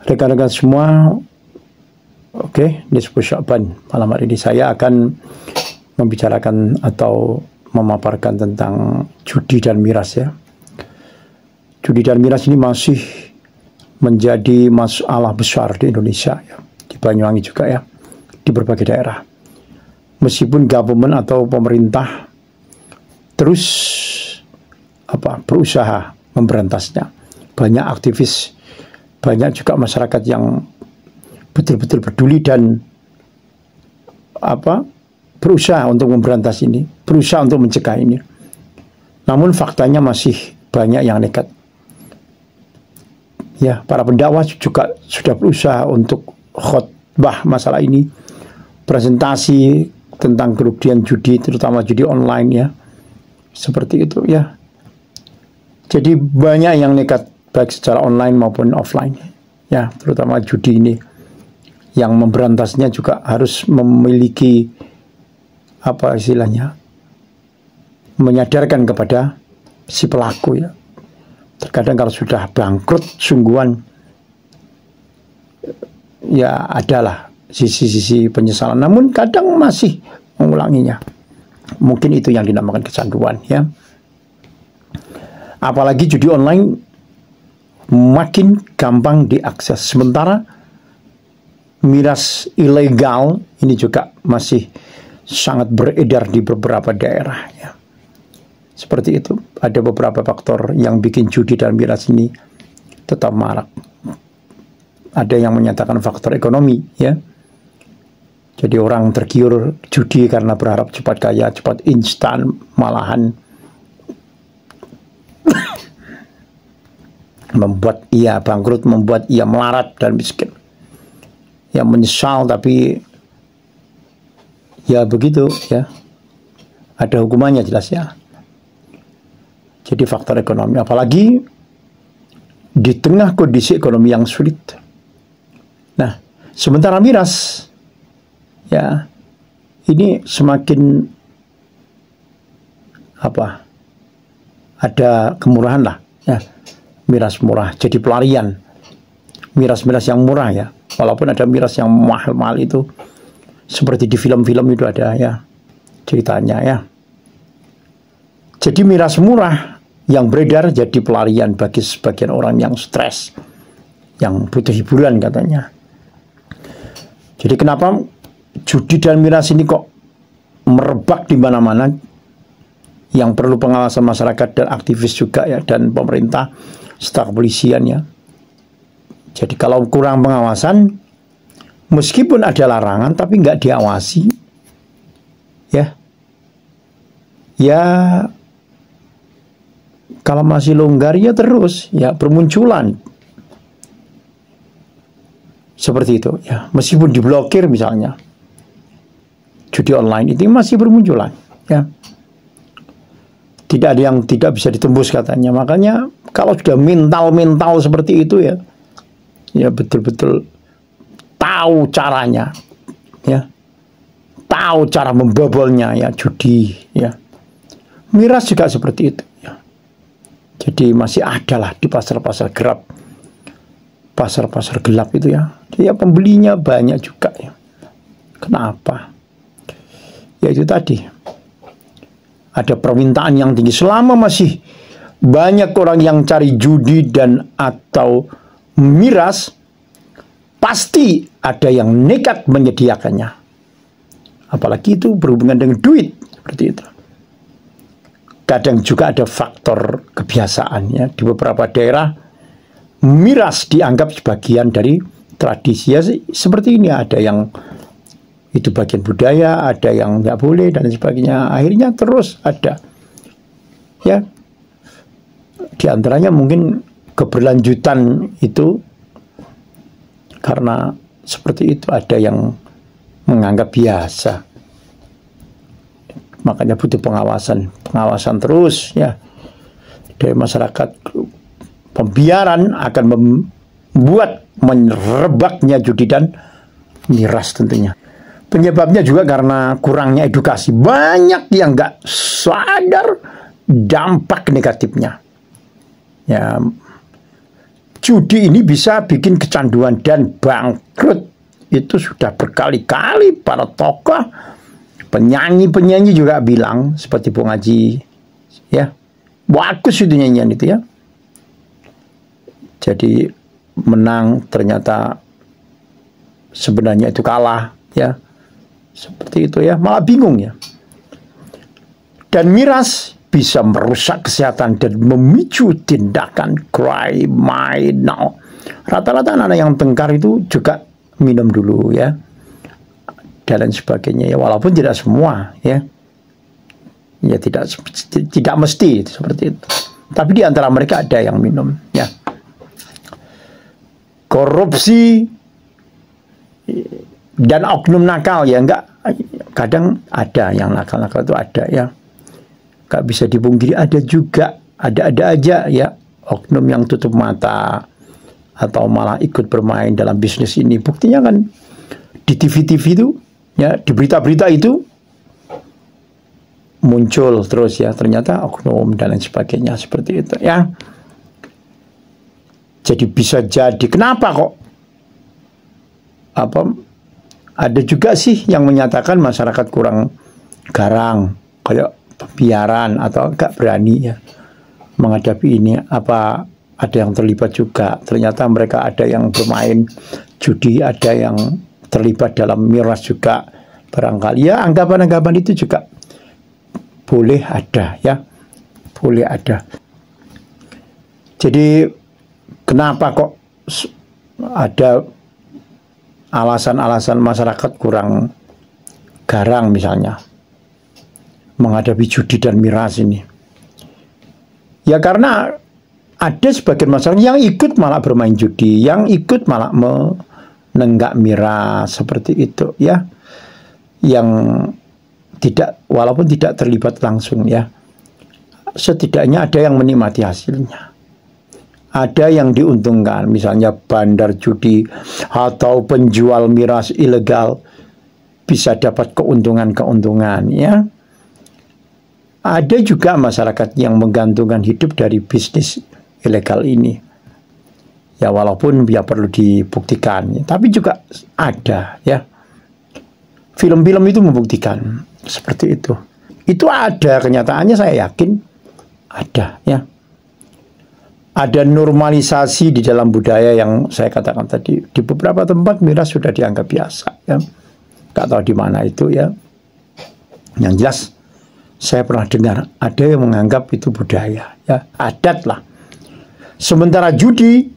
Rekan-rekan semua, oke, di 10 Sya'ban malam hari ini saya akan membicarakan atau memaparkan tentang judi dan miras ya. Judi dan miras ini masih menjadi masalah besar di Indonesia ya, di Banyuwangi juga ya, di berbagai daerah. Meskipun government atau pemerintah terus berusaha memberantasnya, banyak aktivis, banyak juga masyarakat yang betul-betul peduli dan berusaha untuk memberantas ini, berusaha untuk mencegah ini. Namun faktanya masih banyak yang nekat. Ya, para pendakwah juga sudah berusaha untuk khotbah masalah ini, presentasi tentang kerugian judi, terutama judi online ya, seperti itu ya. Jadi banyak yang nekat baik secara online maupun offline ya, terutama judi ini. Yang memberantasnya juga harus memiliki menyadarkan kepada si pelaku ya. Terkadang kalau sudah bangkrut sungguhan ya adalah sisi-sisi penyesalan, namun kadang masih mengulanginya. Mungkin itu yang dinamakan kecanduan ya. Apalagi judi online makin gampang diakses, sementara miras ilegal ini juga masih sangat beredar di beberapa daerah ya. Seperti itu, ada beberapa faktor yang bikin judi dan miras ini tetap marak. Ada yang menyatakan faktor ekonomi ya. Jadi orang tergiur judi karena berharap cepat kaya, cepat instan, malahan membuat ia bangkrut, membuat ia melarat dan miskin. Yang menyesal, tapi ya begitu ya. Ada hukumannya jelas ya. Jadi faktor ekonomi, apalagi di tengah kondisi ekonomi yang sulit. Nah, sementara miras ya ini semakin ada kemurahan lah ya. Miras murah jadi pelarian. Miras-miras yang murah ya. Walaupun ada miras yang mahal-mahal itu, seperti di film-film itu ada ya ceritanya ya. Jadi miras murah yang beredar jadi pelarian bagi sebagian orang yang stres, yang butuh hiburan katanya. Jadi kenapa judi dan miras ini kok merebak di mana-mana? Yang perlu pengawasan masyarakat dan aktivis juga ya, dan pemerintah, serta kepolisian ya. Jadi kalau kurang pengawasan, meskipun ada larangan tapi nggak diawasi ya, kalau masih longgar ya terus ya bermunculan seperti itu ya. Meskipun diblokir misalnya, judi online itu masih bermunculan ya. Tidak ada yang tidak bisa ditembus katanya. Makanya kalau sudah mental seperti itu ya, ya betul-betul tahu caranya ya, tahu cara membobolnya ya, judi ya. Miras juga seperti itu ya. Jadi masih ada lah di pasar-pasar gelap, pasar-pasar gelap itu ya. Jadi ya pembelinya banyak juga ya. Kenapa? Ya itu tadi, ada permintaan yang tinggi. Selama masih banyak orang yang cari judi dan atau miras, pasti ada yang nekat menyediakannya. Apalagi itu berhubungan dengan duit seperti itu. Kadang juga ada faktor kebiasaan ya. Di beberapa daerah miras dianggap sebagian dari tradisi ya, seperti ini. Ada yang itu bagian budaya, ada yang nggak boleh dan sebagainya. Akhirnya terus ada ya. Di antaranya mungkin keberlanjutan itu karena seperti itu, ada yang menganggap biasa. Makanya butuh pengawasan terus ya dari masyarakat. Pembiaran akan membuat merebaknya judi dan miras tentunya. Penyebabnya juga karena kurangnya edukasi. Banyak yang nggak sadar dampak negatifnya. Ya, judi ini bisa bikin kecanduan dan bangkrut. Itu sudah berkali-kali para tokoh, penyanyi-penyanyi juga bilang, seperti Bung Haji, ya, bagus itu nyanyian itu ya. Jadi menang ternyata sebenarnya itu kalah, ya, seperti itu ya, malah bingung ya. Dan miras bisa merusak kesehatan dan memicu tindakan kriminal. Rata-rata anak yang tengkar itu juga minum dulu ya, dan lain sebagainya ya, walaupun tidak semua ya, ya tidak mesti seperti itu, tapi di antara mereka ada yang minum ya. Korupsi dan oknum nakal ya, enggak, kadang ada yang nakal-nakal itu ada ya, nggak bisa dipungkiri, ada juga, ada aja ya oknum yang tutup mata atau malah ikut bermain dalam bisnis ini. Buktinya kan di TV-TV itu ya, di berita-berita itu muncul terus ya, ternyata oknum dan lain sebagainya seperti itu ya. Jadi bisa jadi, kenapa kok ada juga sih yang menyatakan masyarakat kurang garang, kayak pembiaran atau enggak berani ya menghadapi ini. Apa ada yang terlibat juga? Ternyata mereka ada yang bermain judi, ada yang terlibat dalam miras juga barangkali ya. Anggapan-anggapan itu juga boleh ada ya, boleh ada. Jadi kenapa kok ada alasan-alasan masyarakat kurang garang misalnya menghadapi judi dan miras ini? Ya karena ada sebagian masyarakat yang ikut malah bermain judi, yang ikut malah menenggak miras seperti itu ya, yang tidak, walaupun tidak terlibat langsung ya, setidaknya ada yang menikmati hasilnya, ada yang diuntungkan, misalnya bandar judi atau penjual miras ilegal bisa dapat keuntungan-keuntungan ya. Ada juga masyarakat yang menggantungkan hidup dari bisnis ilegal ini ya, walaupun ya perlu dibuktikan ya, tapi juga ada ya. Film-film itu membuktikan seperti itu ada, kenyataannya saya yakin ada ya. Ada normalisasi di dalam budaya yang saya katakan tadi. Di beberapa tempat miras sudah dianggap biasa ya, nggak tahu di mana itu ya. Yang jelas saya pernah dengar ada yang menganggap itu budaya ya, adat lah. Sementara judi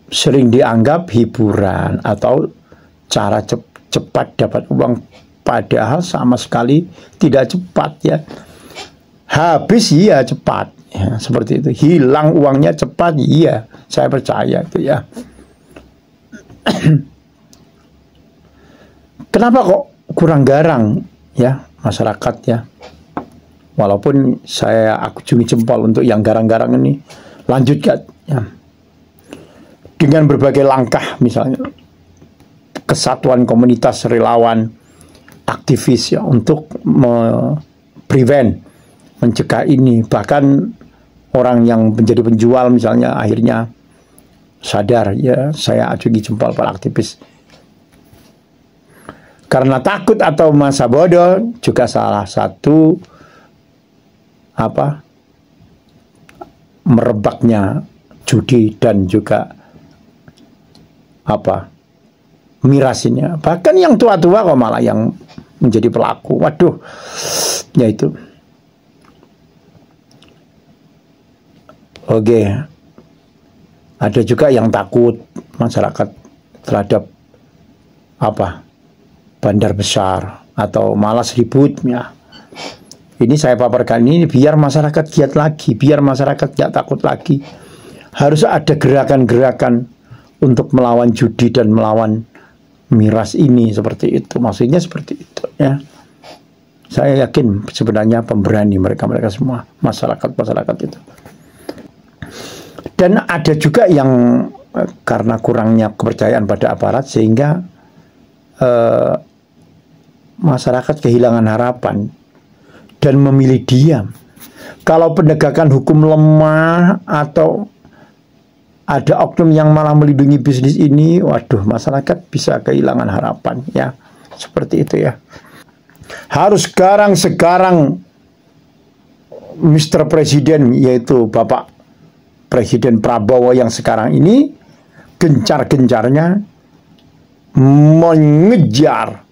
sering dianggap hiburan atau cara cepat dapat uang, padahal sama sekali tidak cepat ya. Habis iya cepat ya, seperti itu. Hilang uangnya cepat, iya, saya percaya itu ya. Kenapa kok kurang garang ya masyarakat ya? Walaupun saya acungi jempol untuk yang garang-garang ini, lanjutkan ya, dengan berbagai langkah, misalnya kesatuan komunitas relawan aktivis ya, untuk mencegah ini. Bahkan orang yang menjadi penjual misalnya akhirnya sadar ya, saya acungi jempol para aktivis. Karena takut atau masa bodoh juga salah satu merebaknya judi dan juga miras ini. Bahkan yang tua-tua kok malah yang menjadi pelaku. Waduh, ya itu. Oke, ada juga yang takut masyarakat terhadap bandar besar atau malas ributnya. Ini saya paparkan ini biar masyarakat giat lagi, biar masyarakat tidak takut lagi. Harus ada gerakan-gerakan untuk melawan judi dan melawan miras ini, seperti itu. Maksudnya seperti itu ya. Saya yakin sebenarnya pemberani mereka semua, masyarakat itu. Dan ada juga yang karena kurangnya kepercayaan pada aparat sehingga masyarakat kehilangan harapan dan memilih diam. Kalau penegakan hukum lemah atau ada oknum yang malah melindungi bisnis ini, waduh, masyarakat bisa kehilangan harapan, ya. Seperti itu, ya. Harus sekarang Mr. Presiden, yaitu Bapak Presiden Prabowo yang sekarang ini gencar-gencarnya mengejar,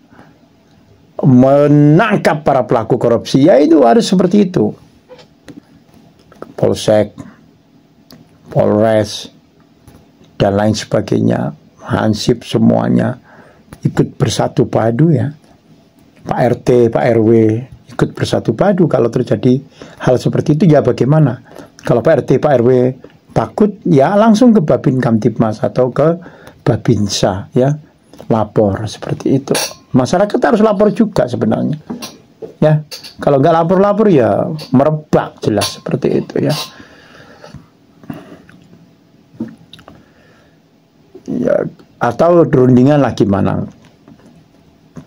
menangkap para pelaku korupsi, ya itu harus seperti itu. Polsek, Polres, dan lain sebagainya, Hansip, semuanya ikut bersatu padu, ya. Pak RT, Pak RW ikut bersatu padu. Kalau terjadi hal seperti itu, ya bagaimana? Kalau Pak RT, Pak RW takut, ya langsung ke Babin Kamtibmas atau ke Babinsa, ya, lapor seperti itu. Masyarakat harus lapor juga sebenarnya, ya. Kalau nggak lapor-lapor, ya merebak, jelas seperti itu, ya. Ya, atau rundingan lah gimana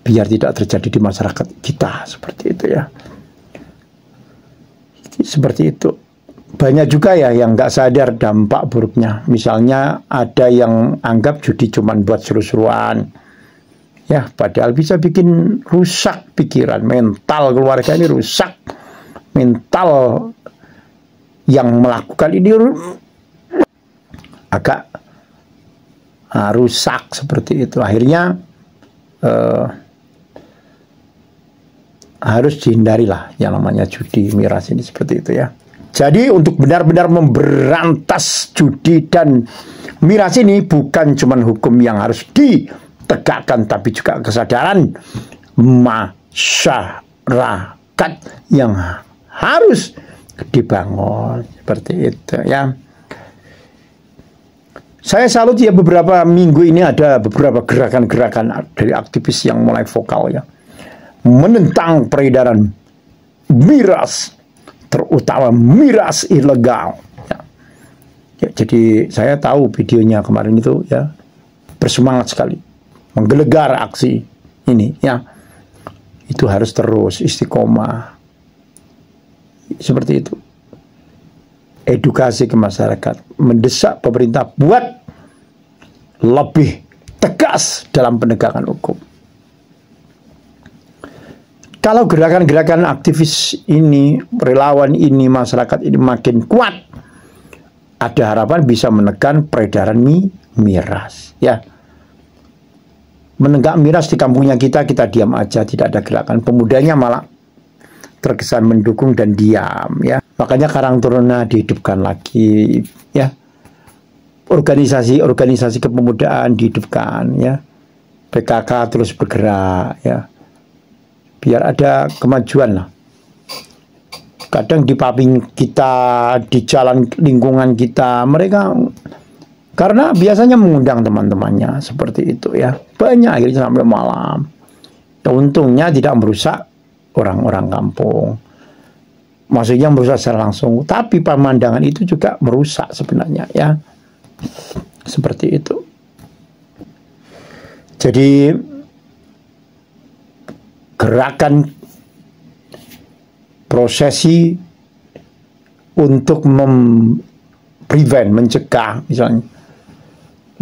biar tidak terjadi di masyarakat kita, seperti itu, ya. Seperti itu. Banyak juga ya yang nggak sadar dampak buruknya. Misalnya ada yang anggap judi cuma buat seru-seruan, ya, padahal bisa bikin rusak pikiran, mental keluarga ini rusak, mental yang melakukan ini agak rusak seperti itu. Akhirnya harus dihindari lah yang namanya judi miras ini, seperti itu, ya. Jadi untuk benar-benar memberantas judi dan miras ini bukan cuma hukum yang harus ditegakkan, tapi juga kesadaran masyarakat yang harus dibangun, seperti itu, ya. Saya salut, ya, beberapa minggu ini ada beberapa gerakan-gerakan dari aktivis yang mulai vokal, ya, menentang peredaran miras, terutama miras ilegal, ya. Ya, jadi saya tahu videonya kemarin itu, ya, bersemangat sekali, menggelegar aksi ini, ya. Itu harus terus istiqomah, seperti itu. Edukasi ke masyarakat, mendesak pemerintah buat lebih tegas dalam penegakan hukum. Kalau gerakan-gerakan aktivis ini, relawan ini, masyarakat ini makin kuat, ada harapan bisa menekan peredaran miras, ya. Menegak miras di kampungnya kita diam aja, tidak ada gerakan. Pemudanya malah terkesan mendukung dan diam, ya. Makanya Karang Taruna dihidupkan lagi, ya. Organisasi kepemudaan dihidupkan, ya. PKK terus bergerak, ya. Biar ada kemajuan lah. Kadang di pabing kita, di jalan lingkungan kita, mereka karena biasanya mengundang teman-temannya, seperti itu, ya. Banyak akhirnya sampai malam. Ya, untungnya tidak merusak orang-orang kampung. Maksudnya merusak secara langsung, tapi pemandangan itu juga merusak sebenarnya, ya. Seperti itu. Jadi gerakan prosesi untuk mencegah misalnya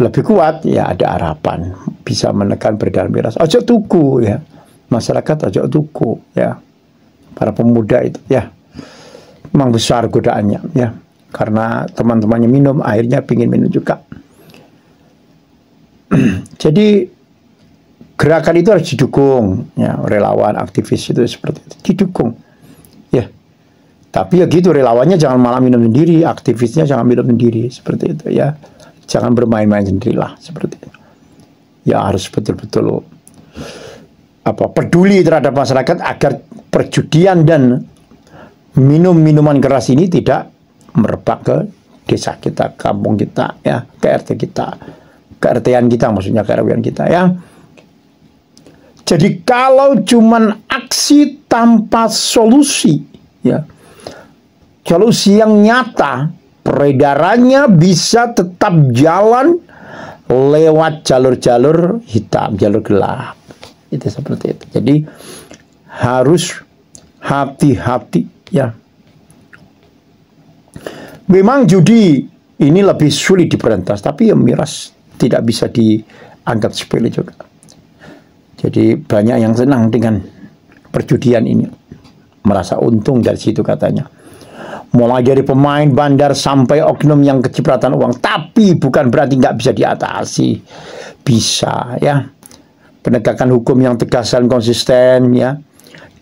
lebih kuat, ya ada harapan bisa menekan peredaran miras. Ojo tuku, ya, masyarakat ojo tuku, ya, para pemuda itu, ya, memang besar godaannya, ya, karena teman-temannya minum, akhirnya pingin minum juga. Jadi gerakan itu harus didukung, ya, relawan aktivis itu seperti itu didukung, ya. Tapi ya gitu, relawannya jangan malah minum sendiri, aktivisnya jangan minum sendiri, seperti itu, ya. Jangan bermain-main sendirilah, seperti itu. Ya harus betul-betul peduli terhadap masyarakat agar perjudian dan minuman keras ini tidak merebak ke desa kita, kampung kita, ya, ke RT kita, ke RT-an kita, maksudnya ke RW-an kita, ya. Jadi kalau cuman aksi tanpa solusi, ya, solusi yang nyata, peredarannya bisa tetap jalan lewat jalur-jalur hitam, jalur gelap. Itu seperti itu. Jadi harus hati-hati, ya. Memang judi ini lebih sulit diberantas, tapi ya miras tidak bisa dianggap sepele juga. Jadi banyak yang senang dengan perjudian ini, merasa untung dari situ katanya. Mulai dari pemain bandar sampai oknum yang kecipratan uang, tapi bukan berarti nggak bisa diatasi. Bisa ya. Penegakan hukum yang tegas dan konsisten ya.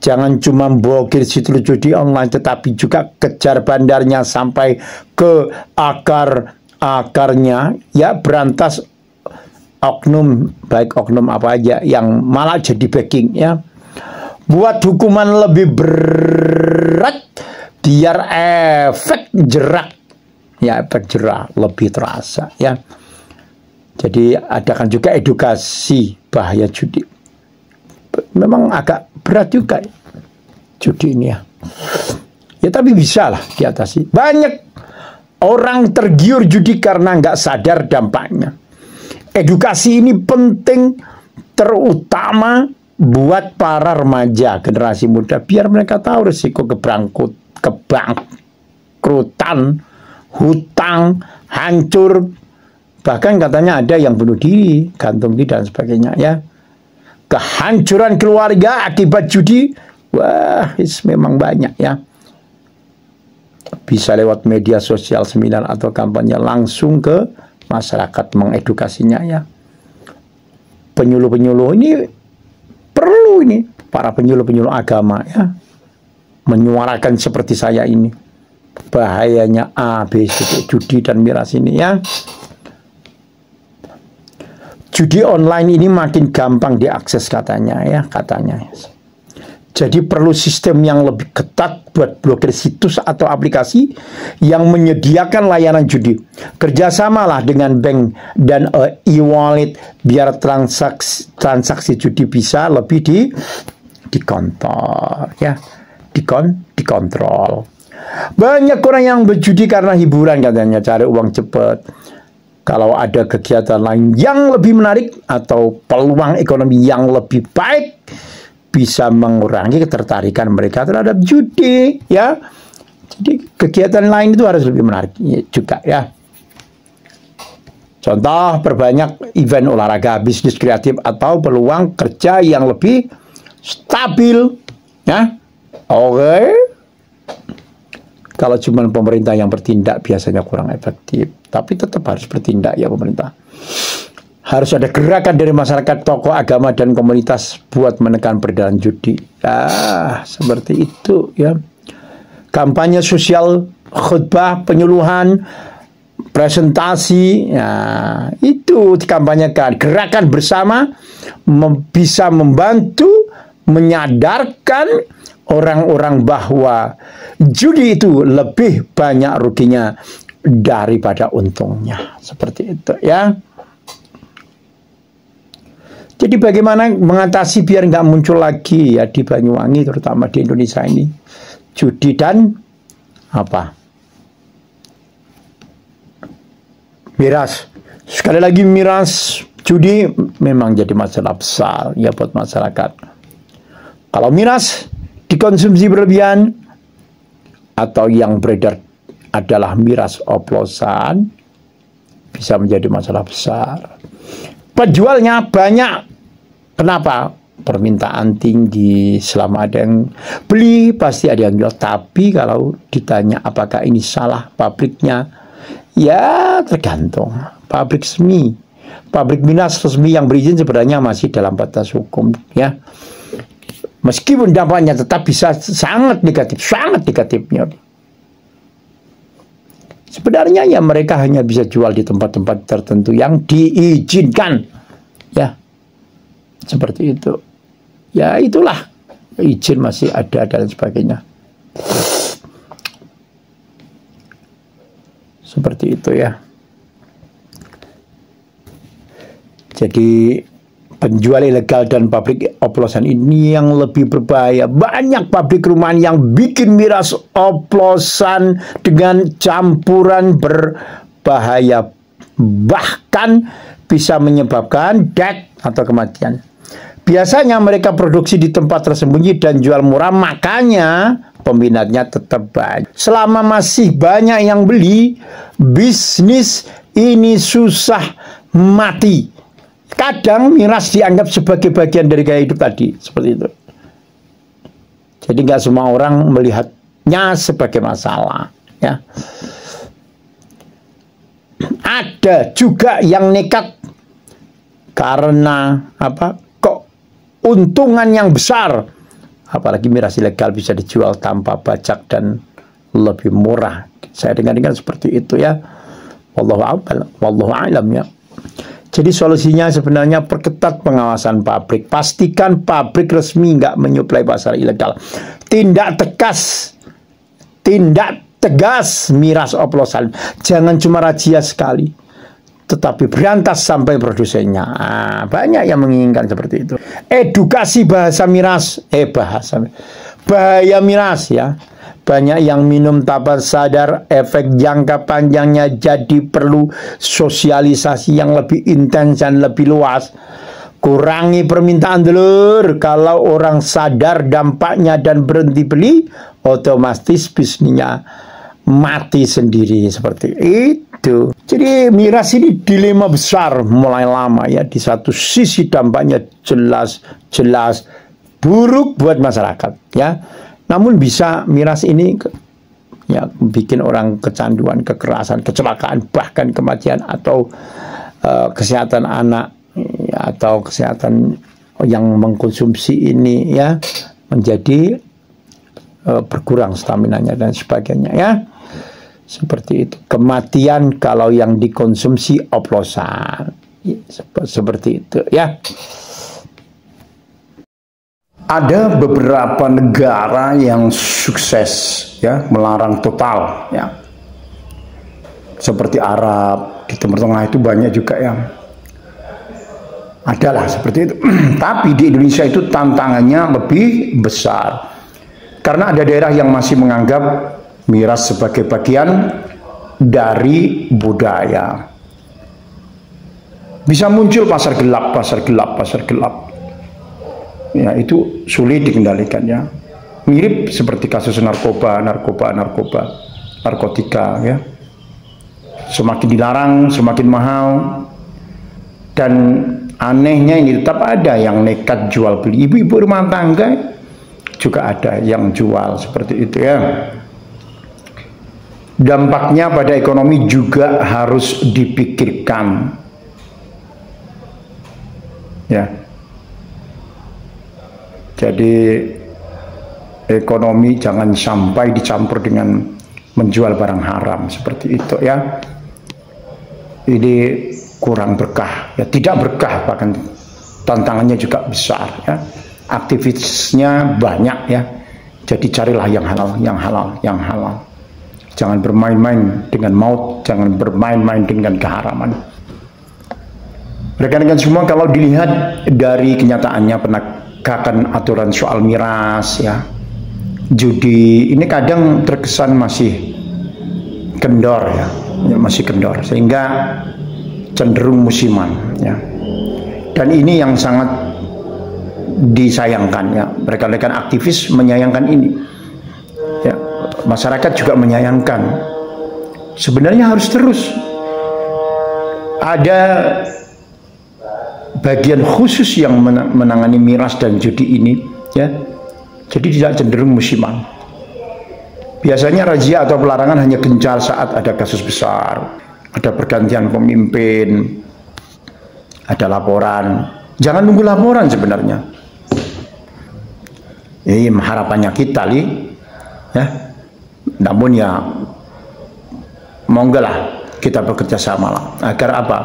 Jangan cuma blokir situs judi online, tetapi juga kejar bandarnya sampai ke akarnya ya, berantas oknum, baik oknum apa aja yang malah jadi backing ya. Buat hukuman lebih berat biar efek jerak ya, efek jerak lebih terasa ya. Jadi adakan juga edukasi bahaya judi. Memang agak berat juga judi ini ya. Ya tapi bisa lah diatasi. Banyak orang tergiur judi karena nggak sadar dampaknya. Edukasi ini penting, terutama buat para remaja, generasi muda, biar mereka tahu risiko kebangkrutan, hutang, hancur, bahkan katanya ada yang bunuh diri, gantung diri dan sebagainya ya. Kehancuran keluarga akibat judi, wah, memang banyak ya. Bisa lewat media sosial, seminar atau kampanye langsung ke masyarakat mengedukasinya ya. Penyuluh-penyuluh ini perlu, ini para penyuluh-penyuluh agama ya, menyuarakan seperti saya ini bahayanya A, B, C, judi dan miras ini ya. Judi online ini makin gampang diakses katanya ya, katanya. Jadi perlu sistem yang lebih ketat buat blokir situs atau aplikasi yang menyediakan layanan judi. Kerjasamalah dengan bank dan e-wallet biar transaksi judi bisa lebih dikontrol ya, dikontrol. Banyak orang yang berjudi karena hiburan katanya, cari uang cepat. Kalau ada kegiatan lain yang lebih menarik atau peluang ekonomi yang lebih baik, bisa mengurangi ketertarikan mereka terhadap judi ya. Jadi kegiatan lain itu harus lebih menarik juga ya. Contoh, perbanyak event olahraga, bisnis kreatif, atau peluang kerja yang lebih stabil ya. Oke. Kalau cuma pemerintah yang bertindak biasanya kurang efektif, tapi tetap harus bertindak ya pemerintah. Harus ada gerakan dari masyarakat, tokoh agama dan komunitas buat menekan peredaran judi. Ah, seperti itu ya. Kampanye sosial, khutbah, penyuluhan, presentasi, ya, itu dikampanyekan. Gerakan bersama bisa membantu menyadarkan orang-orang bahwa judi itu lebih banyak ruginya daripada untungnya. Seperti itu ya. Jadi bagaimana mengatasi biar nggak muncul lagi ya di Banyuwangi, terutama di Indonesia ini, judi dan apa? Miras. Sekali lagi miras, judi memang jadi masalah besar ya buat masyarakat. Kalau miras dikonsumsi berlebihan atau yang beredar adalah miras oplosan, bisa menjadi masalah besar. Penjualnya banyak. Kenapa? Permintaan tinggi, selama ada yang beli pasti ada yang jual. Tapi kalau ditanya apakah ini salah pabriknya, ya tergantung. Pabrik resmi, pabrik miras resmi yang berizin sebenarnya masih dalam batas hukum ya. Meskipun dampaknya tetap bisa sangat negatifnya. Sebenarnya ya mereka hanya bisa jual di tempat-tempat tertentu yang diizinkan ya. Seperti itu. Ya itulah, izin masih ada dan sebagainya. Seperti itu ya. Jadi penjual ilegal dan pabrik oplosan ini yang lebih berbahaya. Banyak pabrik rumahan yang bikin miras oplosan dengan campuran berbahaya, bahkan bisa menyebabkan death atau kematian. Biasanya mereka produksi di tempat tersembunyi dan jual murah, makanya peminatnya tetap banyak. Selama masih banyak yang beli, bisnis ini susah mati. Kadang miras dianggap sebagai bagian dari gaya hidup tadi, seperti itu. Jadi nggak semua orang melihatnya sebagai masalah, ya. Ada juga yang nekat karena apa? Keuntungan yang besar. Apalagi miras ilegal bisa dijual tanpa pajak dan lebih murah. Saya dengar seperti itu, ya. Wallahu a'lam, ya. Jadi solusinya sebenarnya perketat pengawasan pabrik. Pastikan pabrik resmi nggak menyuplai pasar ilegal. Tindak tegas miras oplosan. Jangan cuma razia sekali, tetapi berantas sampai produsennya. Banyak yang menginginkan seperti itu. Edukasi bahasa miras, bahaya miras, ya. Banyak yang minum tanpa sadar efek jangka panjangnya, jadi perlu sosialisasi yang lebih intens dan lebih luas. Kurangi permintaan dulur. Kalau orang sadar dampaknya dan berhenti beli, otomatis bisnisnya mati sendiri, seperti itu. Jadi miras ini dilema besar mulai lama, ya. Di satu sisi dampaknya jelas buruk buat masyarakat, ya. Namun bisa miras ini, ya, bikin orang kecanduan, kekerasan, kecelakaan, bahkan kematian, atau kesehatan anak, ya, atau kesehatan yang mengkonsumsi ini, ya, menjadi berkurang staminanya dan sebagainya, ya. Seperti itu. Kematian kalau yang dikonsumsi oplosan, seperti itu, ya. Ada beberapa negara yang sukses, ya, melarang total, ya. Seperti Arab, di Timur Tengah itu banyak juga yang adalah seperti itu. Tapi di Indonesia itu tantangannya lebih besar. Karena ada daerah yang masih menganggap miras sebagai bagian dari budaya. Bisa muncul pasar gelap. Ya, itu sulit dikendalikan, ya. Mirip seperti kasus narkotika, ya. Semakin dilarang, semakin mahal. Dan anehnya ini tetap ada yang nekat jual beli. Ibu-ibu rumah tangga juga ada yang jual seperti itu, ya. Dampaknya pada ekonomi juga harus dipikirkan, ya. Jadi ekonomi jangan sampai dicampur dengan menjual barang haram seperti itu, ya. Ini kurang berkah, ya, tidak berkah, bahkan tantangannya juga besar, ya. Aktivitasnya banyak, ya. Jadi carilah yang halal. Jangan bermain-main dengan maut, jangan bermain-main dengan keharaman. Rekan-rekan semua, kalau dilihat dari kenyataannya penegakan aturan soal miras, ya, judi ini kadang terkesan masih kendor, ya, masih kendor, sehingga cenderung musiman, ya. Dan ini yang sangat disayangkan, ya. Rekan-rekan aktivis menyayangkan ini, ya. Masyarakat juga menyayangkan. Sebenarnya harus terus ada bagian khusus yang menangani miras dan judi ini, ya. Jadi tidak cenderung musiman. Biasanya razia atau pelarangan hanya gencar saat ada kasus besar, ada pergantian pemimpin, ada laporan. Jangan nunggu laporan sebenarnya. Ini harapannya kita, ya. Namun ya monggolah kita bekerja sama lah, agar apa?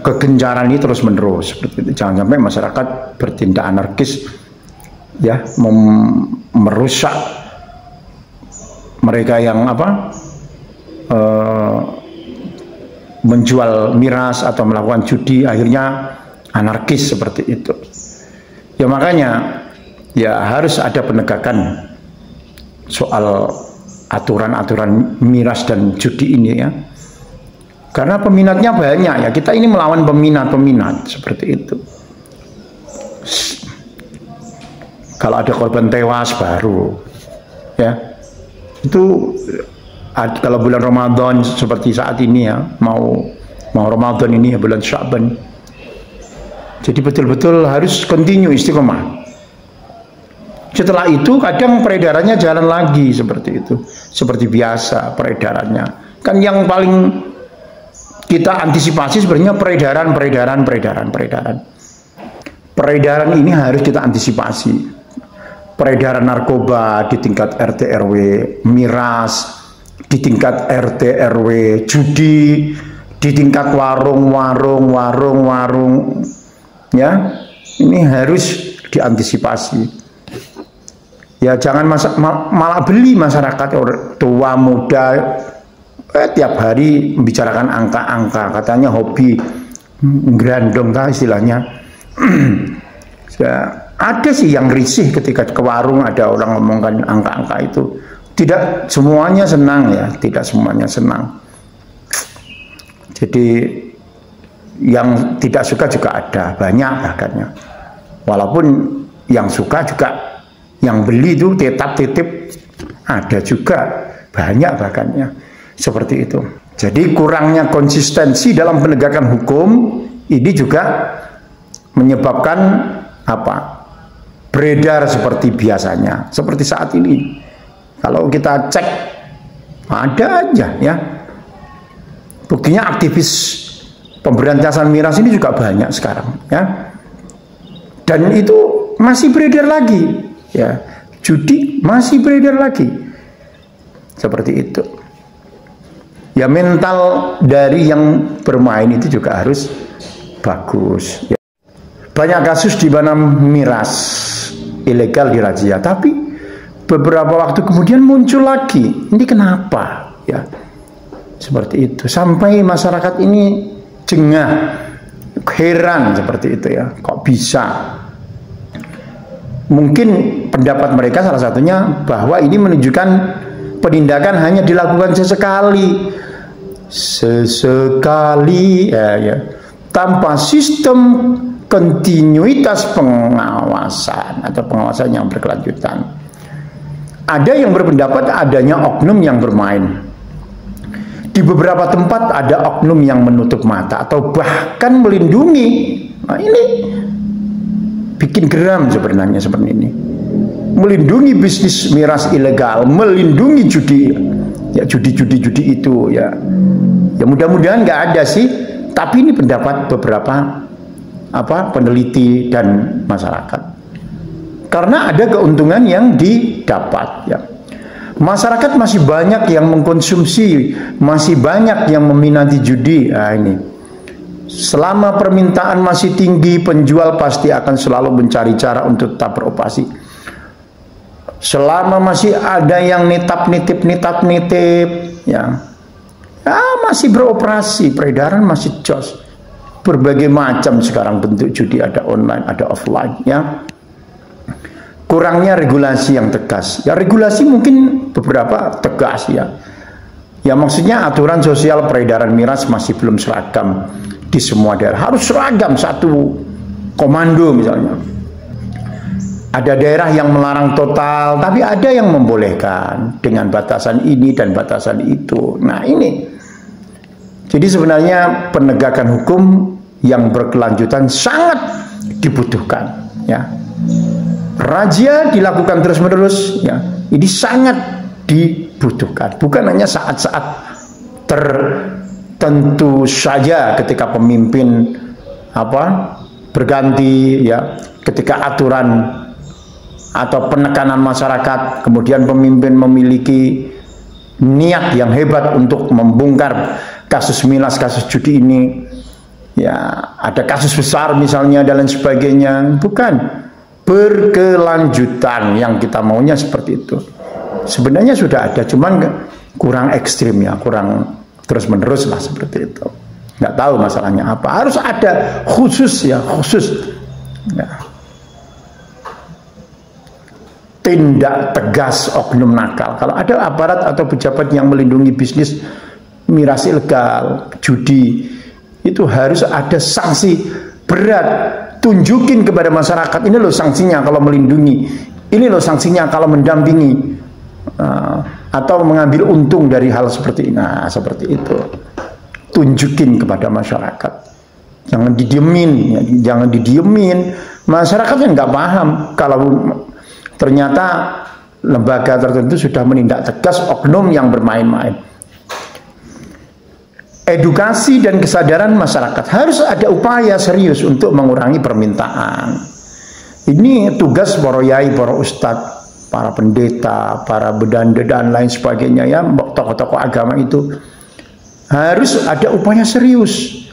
Kegencaran ini terus menerus seperti itu. Jangan sampai masyarakat bertindak anarkis, ya, merusak mereka yang apa, menjual miras atau melakukan judi, akhirnya anarkis seperti itu. Ya makanya ya harus ada penegakan soal aturan-aturan miras dan judi ini, ya. Karena peminatnya banyak, ya. Kita ini melawan peminat seperti itu. Kalau ada korban tewas baru, ya itu kalau bulan Ramadan seperti saat ini ya, mau Ramadan ini ya, bulan Sya'ban. Jadi betul-betul harus continue istiqomah. Setelah itu kadang peredarannya jalan lagi seperti itu, seperti biasa peredarannya. Kan yang paling kita antisipasi sebenarnya peredaran ini harus kita antisipasi. Peredaran narkoba di tingkat RT RW, miras di tingkat RT RW, judi di tingkat warung, ya ini harus diantisipasi. Ya jangan malah beli masyarakat tua muda tiap hari membicarakan angka-angka, katanya hobi grandong lah istilahnya. Ada sih yang risih ketika ke warung ada orang ngomongkan angka-angka itu. Tidak semuanya senang ya, tidak semuanya senang. Jadi yang tidak suka juga ada, banyak bahkannya. Walaupun yang suka juga, yang beli itu titip ada juga, banyak bahkannya. Seperti itu. Jadi kurangnya konsistensi dalam penegakan hukum ini juga menyebabkan apa? Beredar seperti biasanya, seperti saat ini. Kalau kita cek, ada aja ya. Buktinya aktivis pemberantasan miras ini juga banyak sekarang ya. Dan itu masih beredar lagi ya. Judi masih beredar lagi. Seperti itu. Ya mental dari yang bermain itu juga harus bagus ya. Banyak kasus di mana miras ilegal dirazia, tapi beberapa waktu kemudian muncul lagi. Ini kenapa? Ya, seperti itu. Sampai masyarakat ini jengah, heran seperti itu ya. Kok bisa? Mungkin pendapat mereka salah satunya bahwa ini menunjukkan penindakan hanya dilakukan sesekali, ya, tanpa sistem kontinuitas pengawasan atau pengawasan yang berkelanjutan. Ada yang berpendapat adanya oknum yang bermain. Di beberapa tempat ada oknum yang menutup mata atau bahkan melindungi. Nah ini bikin geram sebenarnya seperti ini. Melindungi bisnis miras ilegal, melindungi judi, ya judi itu ya. Ya mudah-mudahan nggak ada sih. Tapi ini pendapat beberapa peneliti dan masyarakat, karena ada keuntungan yang didapat ya. Masyarakat masih banyak yang mengkonsumsi, masih banyak yang meminati judi. Nah, ini selama permintaan masih tinggi, penjual pasti akan selalu mencari cara untuk tetap beroperasi. Selama masih ada yang nitip ya, masih beroperasi, peredaran masih jos. Berbagai macam sekarang bentuk judi, ada online, ada offline ya. Kurangnya regulasi yang tegas. Ya regulasi mungkin beberapa tegas ya. Ya maksudnya aturan sosial peredaran miras masih belum seragam di semua daerah. Harus seragam satu komando misalnya. Ada daerah yang melarang total, tapi ada yang membolehkan dengan batasan ini dan batasan itu. Nah ini. Jadi sebenarnya penegakan hukum yang berkelanjutan sangat dibutuhkan ya. Razia dilakukan terus-menerus ya. Ini sangat dibutuhkan, bukan hanya saat-saat tertentu saja ketika pemimpin berganti ya, ketika aturan atau penekanan masyarakat, kemudian pemimpin memiliki niat yang hebat untuk membongkar kasus miras, kasus judi ini ya, ada kasus besar misalnya dan lain sebagainya. Bukan, berkelanjutan yang kita maunya seperti itu. Sebenarnya sudah ada, cuman kurang ekstrim ya, kurang terus menerus lah seperti itu. Nggak tahu masalahnya apa. Harus ada khusus ya, khusus ya. Tindak tegas oknum nakal. Kalau ada aparat atau pejabat yang melindungi bisnis miras ilegal, judi, itu harus ada sanksi berat. Tunjukin kepada masyarakat, ini loh sanksinya kalau melindungi Ini loh sanksinya kalau mendampingi atau mengambil untung dari hal seperti ini. Nah, seperti itu. Tunjukin kepada masyarakat. Jangan didiemin, ya. Jangan didiemin. Masyarakatnya nggak paham kalau ternyata lembaga tertentu sudah menindak tegas oknum yang bermain-main. Edukasi dan kesadaran masyarakat, harus ada upaya serius untuk mengurangi permintaan. Ini tugas para yai, para ustadz, para pendeta, para bedanda dan lain sebagainya, ya, tokoh-tokoh agama itu harus ada upaya serius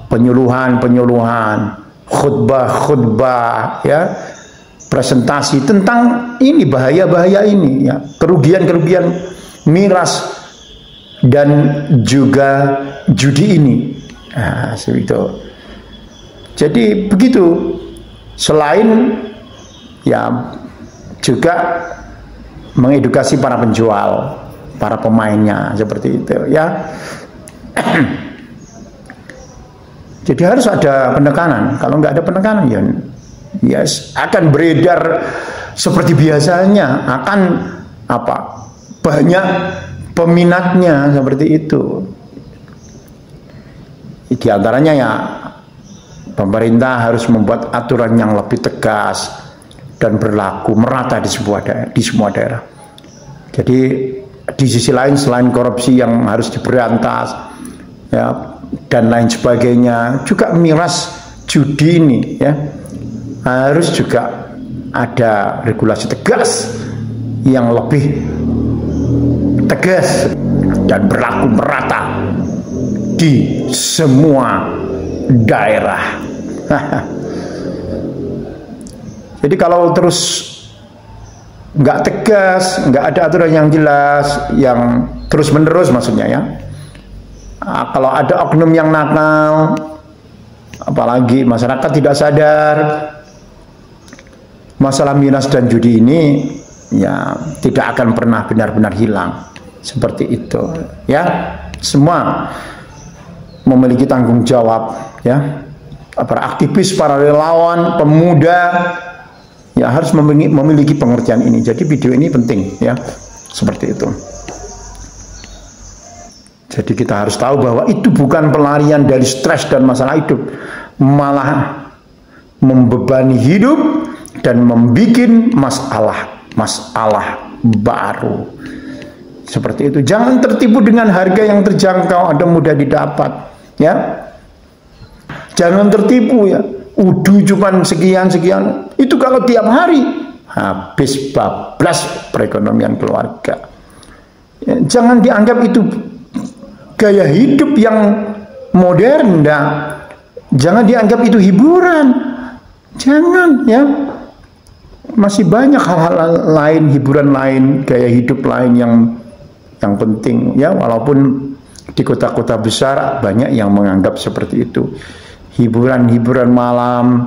penyuluhan, khutbah, ya, presentasi tentang ini, bahaya-bahaya ini, ya, kerugian-kerugian miras dan juga judi ini. Nah, itu. Jadi begitu. Selain ya juga mengedukasi para penjual, para pemainnya seperti itu, ya. Jadi harus ada penekanan. Kalau nggak ada penekanan, ya akan beredar seperti biasanya, akan banyak peminatnya seperti itu. Di antaranya ya pemerintah harus membuat aturan yang lebih tegas dan berlaku merata di semua daerah. Jadi di sisi lain, selain korupsi yang harus diberantas, ya, dan lain sebagainya, juga miras judi ini, ya, harus juga ada regulasi tegas yang lebih tegas dan berlaku merata di semua daerah. Jadi kalau terus nggak tegas, nggak ada aturan yang jelas, yang terus menerus maksudnya, ya. Kalau ada oknum yang nakal, apalagi masyarakat tidak sadar, masalah miras dan judi ini ya tidak akan pernah benar-benar hilang. Seperti itu, ya. Semua memiliki tanggung jawab, ya. Para aktivis, para relawan, pemuda, ya harus memiliki pengertian ini. Jadi video ini penting, ya. Seperti itu. Jadi kita harus tahu bahwa itu bukan pelarian dari stres dan masalah hidup, malah membebani hidup dan membuat masalah baru. Seperti itu. Jangan tertipu dengan harga yang terjangkau dan mudah didapat, ya. Jangan tertipu, ya. Udu cuman sekian. Itu kalau tiap hari habis bablas perekonomian keluarga. Ya, jangan dianggap itu gaya hidup yang modern, jangan dianggap itu hiburan. Jangan, ya. Masih banyak hal-hal lain, hiburan lain, gaya hidup lain yang penting, ya, walaupun di kota-kota besar banyak yang menganggap seperti itu. Hiburan malam,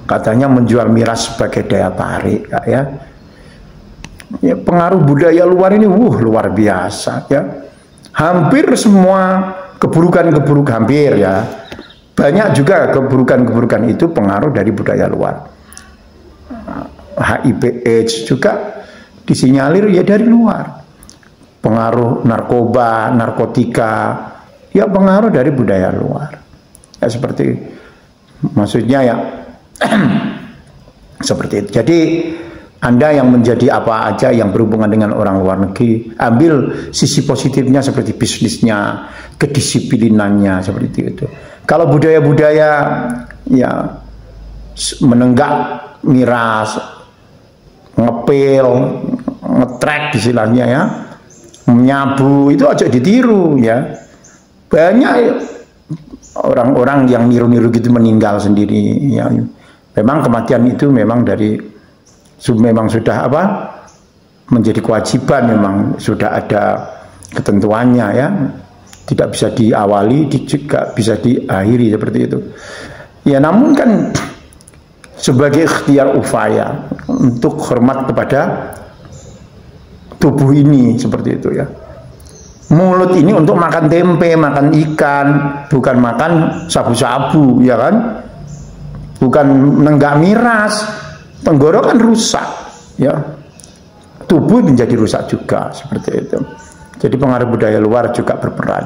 katanya menjual miras sebagai daya tarik, ya. Ya, pengaruh budaya luar ini luar biasa, ya. Hampir semua keburukan-keburukan, hampir, ya. Banyak juga keburukan-keburukan itu pengaruh dari budaya luar. HIV AIDS juga disinyalir ya dari luar. Pengaruh narkoba, narkotika, ya pengaruh dari budaya luar. Ya seperti, maksudnya ya seperti itu. Jadi Anda yang menjadi apa aja yang berhubungan dengan orang luar negeri, ambil sisi positifnya seperti bisnisnya, kedisiplinannya, seperti itu. Kalau budaya-budaya ya menenggak miras, ngepil, ngetrek istilahnya, ya, menyabu, itu aja ditiru, ya. Banyak orang-orang yang niru-niru gitu meninggal sendiri, ya. Memang kematian itu memang sudah menjadi kewajiban, memang sudah ada ketentuannya, ya. Tidak bisa diawali, juga bisa diakhiri seperti itu. Ya, namun kan sebagai ikhtiar upaya untuk hormat kepada tubuh ini, seperti itu, ya. Mulut ini untuk makan tempe, makan ikan, bukan makan sabu-sabu, ya kan? bukan menenggak miras, tenggorokan rusak, ya. Tubuh menjadi rusak juga seperti itu. Jadi pengaruh budaya luar juga berperan.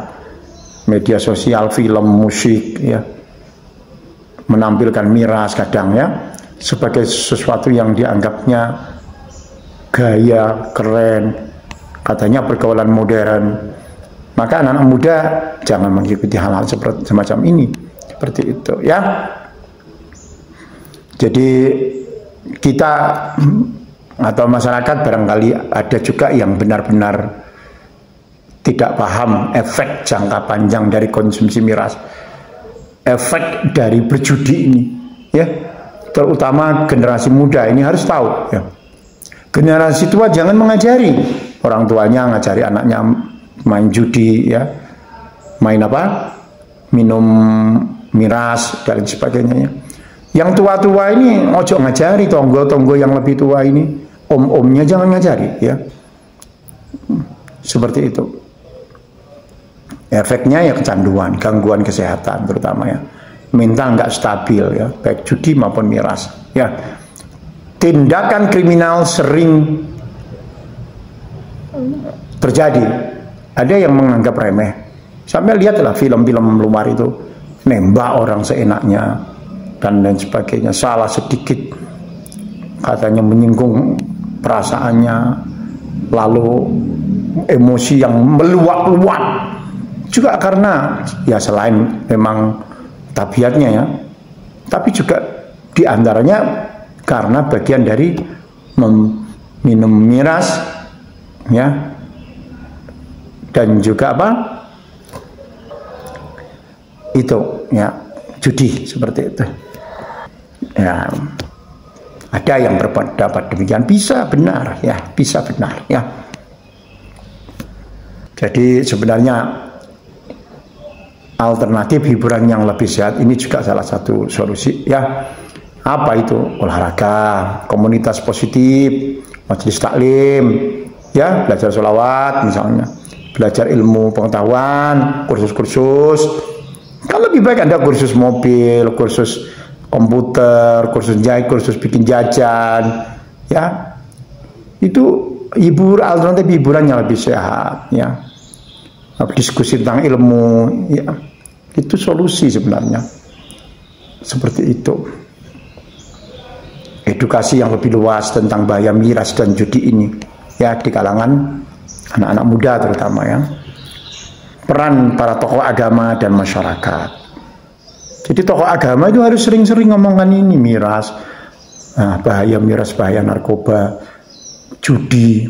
Media sosial, film, musik, ya, menampilkan miras kadang, ya, sebagai sesuatu yang dianggapnya gaya, keren, katanya pergaulan modern. Maka anak-anak muda jangan mengikuti hal-hal seperti semacam ini, seperti itu, ya. Jadi kita atau masyarakat barangkali ada juga yang benar-benar tidak paham efek jangka panjang dari konsumsi miras, efek dari berjudi ini, ya. Terutama generasi muda ini harus tahu, ya. Generasi tua jangan mengajari orang tuanya, ngajari anaknya main judi, ya, main apa, minum miras dan sebagainya. Yang tua-tua ini ojo ngajari, tonggo-tonggo yang lebih tua ini, om-omnya jangan ngajari, ya, seperti itu. Efeknya ya kecanduan, gangguan kesehatan terutama, ya, mental nggak stabil, ya, baik judi maupun miras, ya. Tindakan kriminal sering terjadi. Ada yang menganggap remeh. Sampai lihatlah film-film luar itu, nembak orang seenaknya dan lain sebagainya. Salah sedikit katanya menyinggung perasaannya, lalu emosi yang meluap-luap. Juga karena ya selain memang tabiatnya, ya, tapi juga diantaranya karena bagian dari minum miras, ya, dan juga apa, itu, ya, judi seperti itu, ya. Ada yang berpendapat demikian, bisa benar, ya, bisa benar, ya. Jadi sebenarnya alternatif hiburan yang lebih sehat ini juga salah satu solusi, ya. Apa itu? Olahraga, komunitas positif, majelis taklim, ya, belajar sholawat misalnya, belajar ilmu pengetahuan, kursus-kursus. Kan lebih baik Anda kursus mobil, kursus komputer, kursus jahit, kursus bikin jajan, ya. Itu alternatif hiburan yang lebih sehat, ya. Diskusi tentang ilmu, ya. Itu solusi sebenarnya. Seperti itu. Edukasi yang lebih luas tentang bahaya miras dan judi ini, ya, di kalangan anak-anak muda terutama, ya. Peran para tokoh agama dan masyarakat. Jadi tokoh agama itu harus sering-sering ngomongkan ini, miras, bahaya miras, bahaya narkoba, judi,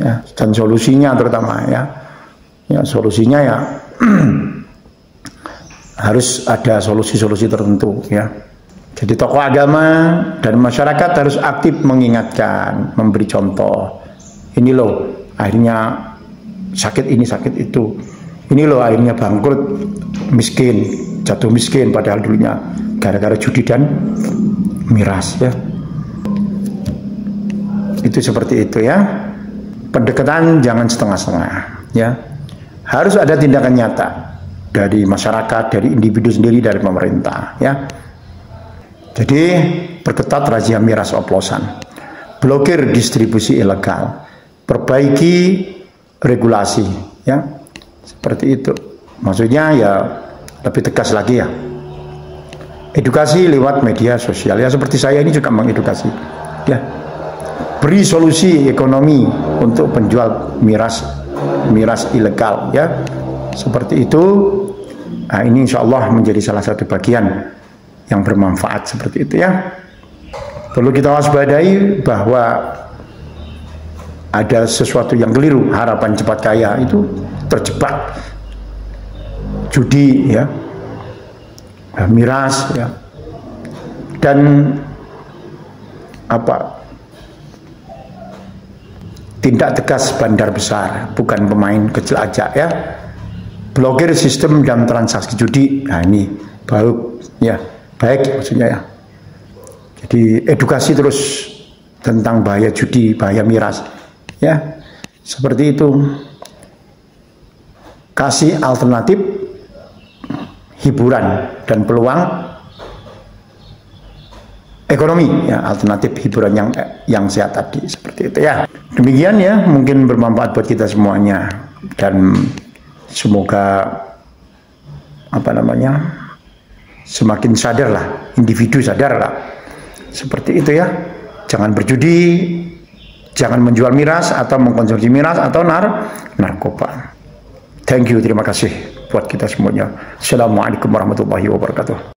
ya, dan solusinya terutama, ya. Ya, solusinya, ya, harus ada solusi-solusi tertentu, ya. Jadi tokoh agama dan masyarakat harus aktif mengingatkan, memberi contoh. Ini loh, akhirnya sakit ini, sakit itu. Ini loh, akhirnya bangkrut, miskin, jatuh miskin, padahal dulunya gara-gara judi dan miras, ya. Itu seperti itu, ya. Pendekatan jangan setengah-setengah, ya. Harus ada tindakan nyata dari masyarakat, dari individu sendiri, dari pemerintah, ya. Jadi perketat razia miras oplosan, blokir distribusi ilegal, perbaiki regulasi, ya, seperti itu. Maksudnya ya lebih tegas lagi, ya. Edukasi lewat media sosial, ya, seperti saya ini juga mengedukasi, ya. Beri solusi ekonomi untuk penjual miras ilegal, ya, seperti itu. Nah, ini insya Allah menjadi salah satu bagian yang bermanfaat seperti itu, ya. Perlu kita waspadai bahwa ada sesuatu yang keliru. Harapan cepat kaya itu terjebak judi, ya, miras, ya, dan apa, tindak tegas bandar besar, bukan pemain kecil aja, ya. Blokir sistem dan transaksi judi. Nah, ini baru, ya, baik maksudnya, ya. Jadi edukasi terus tentang bahaya judi, bahaya miras, ya, seperti itu. Kasih alternatif hiburan dan peluang ekonomi, ya, alternatif hiburan yang sehat tadi, seperti itu ya. Demikian ya, mungkin bermanfaat buat kita semuanya, dan semoga semakin sadar lah, individu sadar lah, seperti itu ya. Jangan berjudi, jangan menjual miras atau mengkonsumsi miras atau narkoba. Thank you, terima kasih buat kita semuanya. Assalamualaikum warahmatullahi wabarakatuh.